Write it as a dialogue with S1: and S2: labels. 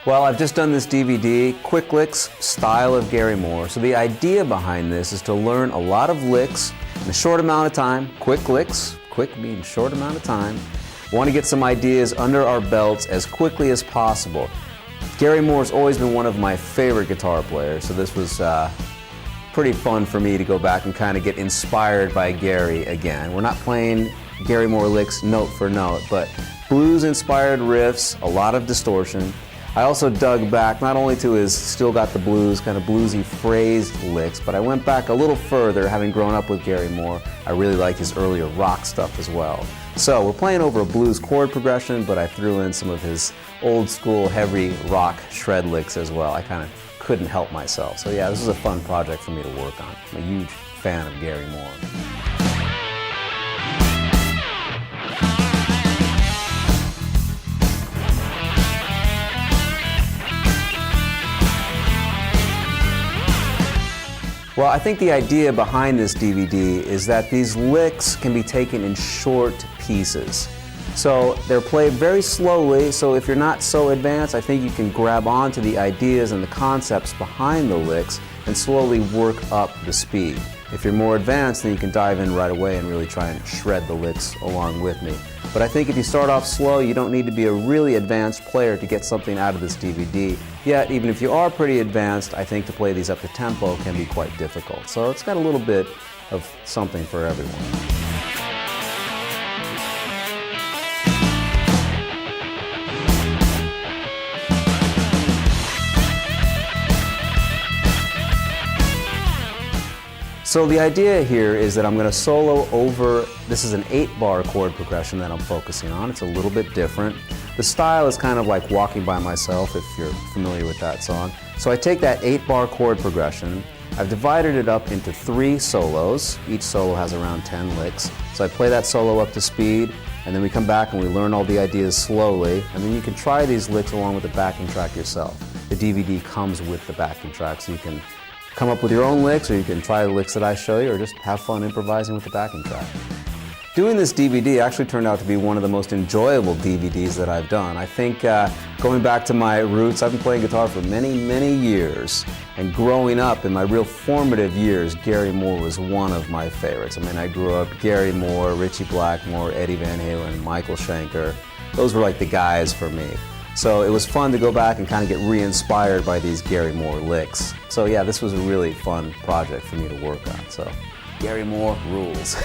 S1: Well, I've just done this DVD, Quick Licks, Style of Gary Moore. So the idea behind this is to learn a lot of licks in a short amount of time. Quick licks, quick means short amount of time. We want to get some ideas under our belts as quickly as possible. Gary Moore's always been one of my favorite guitar players, so this was pretty fun for me to go back and kind of get inspired by Gary again. We're not playing Gary Moore licks note for note, but blues-inspired riffs, a lot of distortion. I also dug back not only to his Still Got the Blues, kind of bluesy phrased licks, but I went back a little further, having grown up with Gary Moore. I really like his earlier rock stuff as well. So we're playing over a blues chord progression, but I threw in some of his old school heavy rock shred licks as well. I kind of couldn't help myself. So yeah, this is a fun project for me to work on. I'm a huge fan of Gary Moore. Well, I think the idea behind this DVD is that these licks can be taken in short pieces. So they're played very slowly, so if you're not so advanced, I think you can grab onto the ideas and the concepts behind the licks and slowly work up the speed. If you're more advanced, then you can dive in right away and really try and shred the licks along with me. But I think if you start off slow, you don't need to be a really advanced player to get something out of this DVD. Yet, even if you are pretty advanced, I think to play these up to tempo can be quite difficult. So it's got a little bit of something for everyone. So the idea here is that I'm going to solo over, this is an 8-bar chord progression that I'm focusing on. It's a little bit different. The style is kind of like Walking by Myself, if you're familiar with that song. So I take that 8-bar chord progression, I've divided it up into 3 solos. Each solo has around 10 licks. So I play that solo up to speed, and then we come back and we learn all the ideas slowly, and then you can try these licks along with the backing track yourself. The DVD comes with the backing track, so you can come up with your own licks, or you can try the licks that I show you, or just have fun improvising with the backing track. Doing this DVD actually turned out to be one of the most enjoyable DVDs that I've done. I think going back to my roots, I've been playing guitar for many, many years, and growing up in my real formative years, Gary Moore was one of my favorites. I mean, I grew up Gary Moore, Ritchie Blackmore, Eddie Van Halen, Michael Schenker. Those were like the guys for me. So it was fun to go back and kind of get re-inspired by these Gary Moore licks. So yeah, this was a really fun project for me to work on. So Gary Moore rules.